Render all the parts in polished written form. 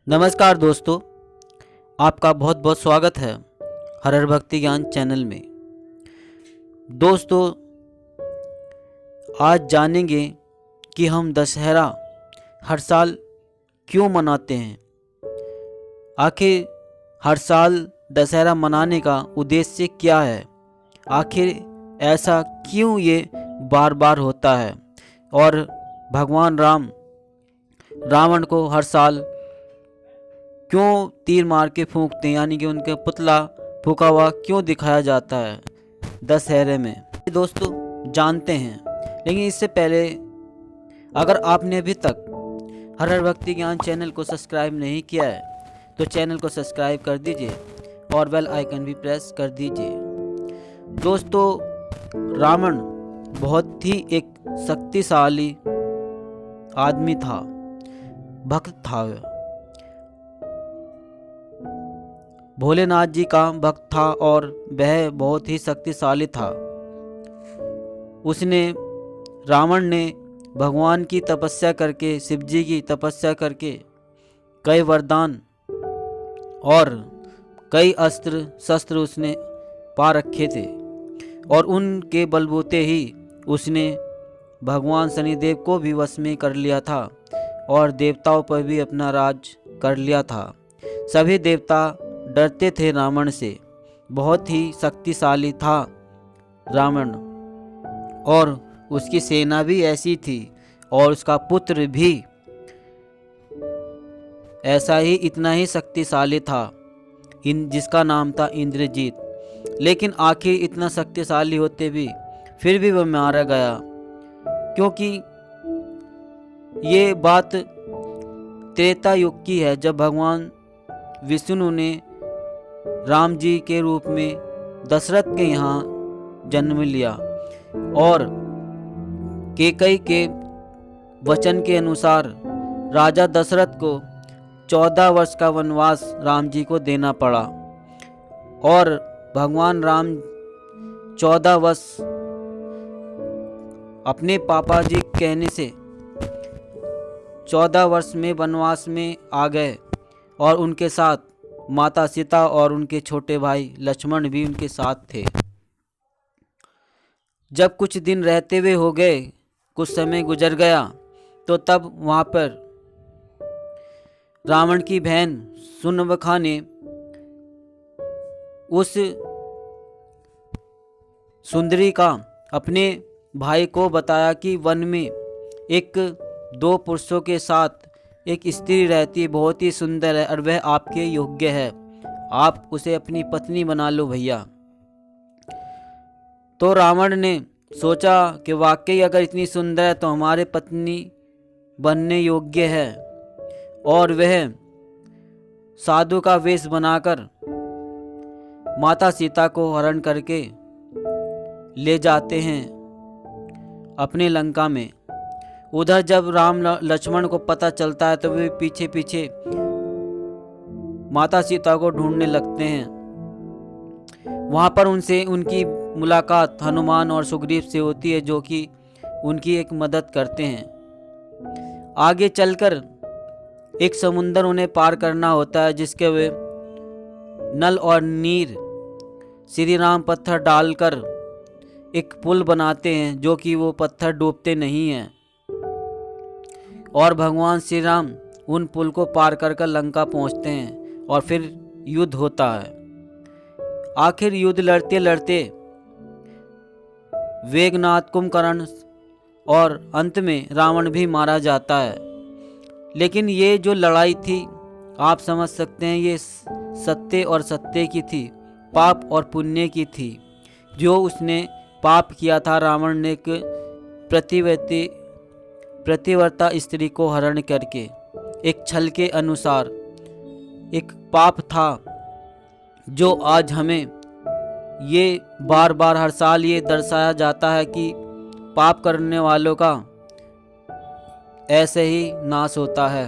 नमस्कार दोस्तों, आपका बहुत बहुत स्वागत है हर हर भक्ति ज्ञान चैनल में। दोस्तों, आज जानेंगे कि हम दशहरा हर साल क्यों मनाते हैं। आखिर हर साल दशहरा मनाने का उद्देश्य क्या है, आखिर ऐसा क्यों ये बार बार होता है और भगवान राम रावण को हर साल क्यों तीर मार के फूंकते हैं, यानी कि उनका पुतला फूंका हुआ क्यों दिखाया जाता है दशहरे में। दोस्तों जानते हैं, लेकिन इससे पहले अगर आपने अभी तक हर हर भक्ति ज्ञान चैनल को सब्सक्राइब नहीं किया है तो चैनल को सब्सक्राइब कर दीजिए और बेल आइकन भी प्रेस कर दीजिए। दोस्तों, रावण बहुत ही एक शक्तिशाली आदमी था, भक्त था, भोलेनाथ जी का भक्त था और वह बहुत ही शक्तिशाली था। रावण ने भगवान की तपस्या करके, शिव जी की तपस्या करके कई वरदान और कई अस्त्र शस्त्र उसने पा रखे थे और उनके बलबूते ही उसने भगवान शनिदेव को भी वश में कर लिया था और देवताओं पर भी अपना राज कर लिया था। सभी देवता डरते थे रावण से, बहुत ही शक्तिशाली था रावण और उसकी सेना भी ऐसी थी और उसका पुत्र भी ऐसा ही इतना ही शक्तिशाली था जिसका नाम था इंद्रजीत। लेकिन आखिर इतना शक्तिशाली होते भी फिर भी वह मारा गया, क्योंकि ये बात त्रेता युग की है, जब भगवान विष्णु ने राम जी के रूप में दशरथ के यहाँ जन्म लिया और कैकेयी के वचन के अनुसार राजा दशरथ को 14 वर्ष का वनवास राम जी को देना पड़ा और भगवान राम 14 वर्ष अपने पापा जी कहने से 14 वर्ष में वनवास में आ गए और उनके साथ माता सीता और उनके छोटे भाई लक्ष्मण भी उनके साथ थे। जब कुछ दिन रहते हुए हो गए, कुछ समय गुजर गया, तो तब वहाँ पर रावण की बहन सुनबखा ने उस सुंदरी का अपने भाई को बताया कि वन में एक 2 पुरुषों के साथ एक स्त्री रहती है, बहुत ही सुंदर है और वह आपके योग्य है, आप उसे अपनी पत्नी बना लो भैया। तो रावण ने सोचा कि वाकई अगर इतनी सुंदर है तो हमारे पत्नी बनने योग्य है, और वह साधु का वेश बनाकर माता सीता को हरण करके ले जाते हैं अपने लंका में। उधर जब राम लक्ष्मण को पता चलता है तो वे पीछे पीछे माता सीता को ढूंढने लगते हैं। वहां पर उनसे उनकी मुलाकात हनुमान और सुग्रीव से होती है, जो कि उनकी एक मदद करते हैं। आगे चलकर एक समुंदर उन्हें पार करना होता है, जिसके वे नल और नीर श्री राम पत्थर डालकर एक पुल बनाते हैं, जो कि वो पत्थर डूबते नहीं हैं और भगवान श्री राम उन पुल को पार कर लंका पहुंचते हैं और फिर युद्ध होता है। आखिर युद्ध लड़ते लड़ते वेगनाथ कुंभकर्ण और अंत में रावण भी मारा जाता है। लेकिन ये जो लड़ाई थी, आप समझ सकते हैं, ये सत्य और सत्य की थी, पाप और पुण्य की थी। जो उसने पाप किया था, रावण ने एक प्रतिव्रता स्त्री को हरण करके, एक छल के अनुसार, एक पाप था जो आज हमें ये बार बार हर साल ये दर्शाया जाता है कि पाप करने वालों का ऐसे ही नाश होता है।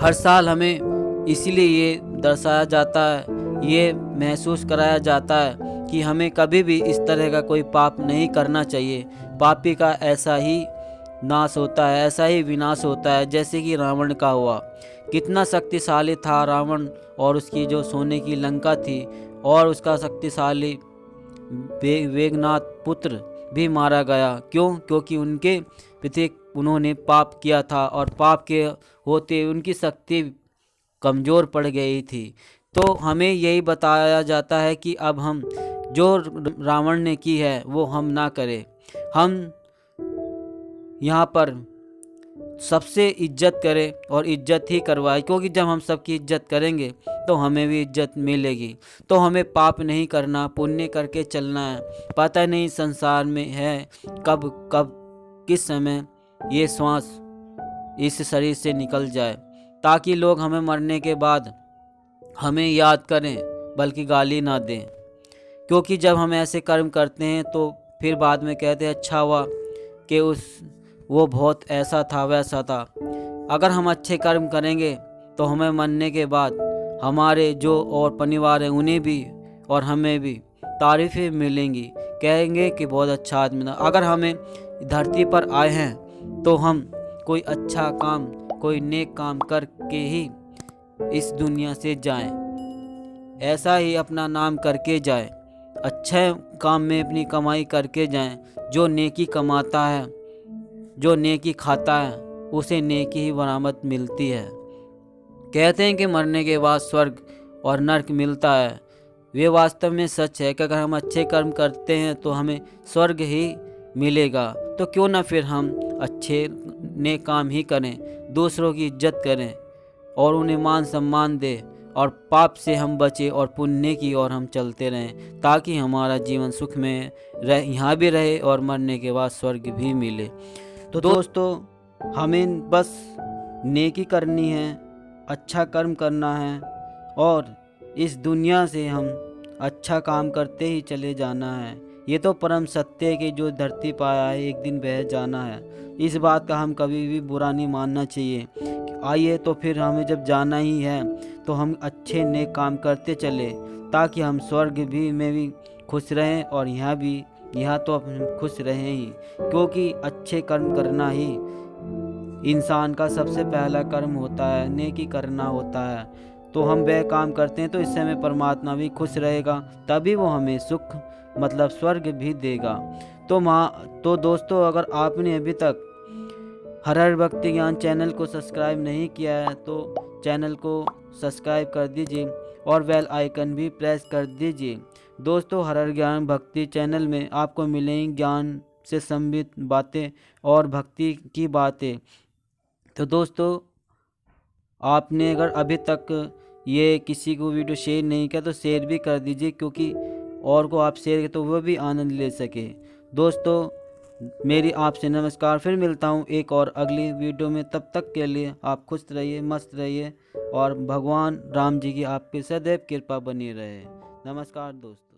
हर साल हमें इसीलिए ये दर्शाया जाता है, ये महसूस कराया जाता है कि हमें कभी भी इस तरह का कोई पाप नहीं करना चाहिए। पापी का ऐसा ही नाश होता है, ऐसा ही विनाश होता है जैसे कि रावण का हुआ। कितना शक्तिशाली था रावण, और उसकी जो सोने की लंका थी, और उसका शक्तिशाली वेगनाथ पुत्र भी मारा गया। क्यों? क्योंकि उनके पिता उन्होंने पाप किया था, और पाप के होते उनकी शक्ति कमज़ोर पड़ गई थी। तो हमें यही बताया जाता है कि अब हम जो रावण ने की है वो हम ना करें। हम यहाँ पर सबसे इज्जत करें और इज्जत ही करवाए, क्योंकि जब हम सबकी इज्जत करेंगे तो हमें भी इज्जत मिलेगी। तो हमें पाप नहीं करना, पुण्य करके चलना है। पता नहीं संसार में है कब कब किस समय ये श्वास इस शरीर से निकल जाए, ताकि लोग हमें मरने के बाद हमें याद करें बल्कि गाली ना दें। क्योंकि जब हम ऐसे कर्म करते हैं तो फिर बाद में कहते हैं अच्छा हुआ कि वो बहुत ऐसा था वैसा था। अगर हम अच्छे कर्म करेंगे तो हमें मरने के बाद हमारे जो और परिवार हैं उन्हें भी और हमें भी तारीफ़ें मिलेंगी, कहेंगे कि बहुत अच्छा आदमी था। अगर हमें धरती पर आए हैं तो हम कोई अच्छा काम, कोई नेक काम करके ही इस दुनिया से जाएं। ऐसा ही अपना नाम करके जाएं, अच्छे काम में अपनी कमाई करके जाएं। जो नेकी कमाता है, जो नेकी खाता है, उसे नेकी ही बरामद मिलती है। कहते हैं कि मरने के बाद स्वर्ग और नरक मिलता है। वे वास्तव में सच है कि अगर हम अच्छे कर्म करते हैं तो हमें स्वर्ग ही मिलेगा। तो क्यों ना फिर हम अच्छे नेक काम ही करें, दूसरों की इज्जत करें और उन्हें मान सम्मान दें, और पाप से हम बचें और पुण्य की ओर हम चलते रहें, ताकि हमारा जीवन सुख में यहाँ भी रहे और मरने के बाद स्वर्ग भी मिले। तो दोस्तों, हमें बस नेकी करनी है, अच्छा कर्म करना है, और इस दुनिया से हम अच्छा काम करते ही चले जाना है। ये तो परम सत्य है कि जो धरती पर आया है एक दिन बह जाना है। इस बात का हम कभी भी बुरा नहीं मानना चाहिए। आइए तो फिर हमें जब जाना ही है तो हम अच्छे नेक काम करते चले, ताकि हम स्वर्ग में भी खुश रहें और यहाँ तो हम खुश रहें ही। क्योंकि अच्छे कर्म करना ही इंसान का सबसे पहला कर्म होता है, नेकी करना होता है। तो हम वह काम करते हैं तो इससे हमें परमात्मा भी खुश रहेगा, तभी वो हमें सुख मतलब स्वर्ग भी देगा। तो दोस्तों, अगर आपने अभी तक हर हर भक्ति ज्ञान चैनल को सब्सक्राइब नहीं किया है तो चैनल को सब्सक्राइब कर दीजिए और बेल आइकन भी प्रेस कर दीजिए। दोस्तों, हर हर ज्ञान भक्ति चैनल में आपको मिलेंगी ज्ञान से संबंधित बातें और भक्ति की बातें। तो दोस्तों, आपने अगर अभी तक ये किसी को वीडियो शेयर नहीं किया तो शेयर भी कर दीजिए, क्योंकि और को आप शेयर करें तो वो भी आनंद ले सके। दोस्तों, मेरी आपसे नमस्कार। फिर मिलता हूँ एक और अगली वीडियो में। तब तक के लिए आप खुश रहिए, मस्त रहिए, और भगवान राम जी की आपके सदैव कृपा बनी रहे। नमस्कार दोस्तों।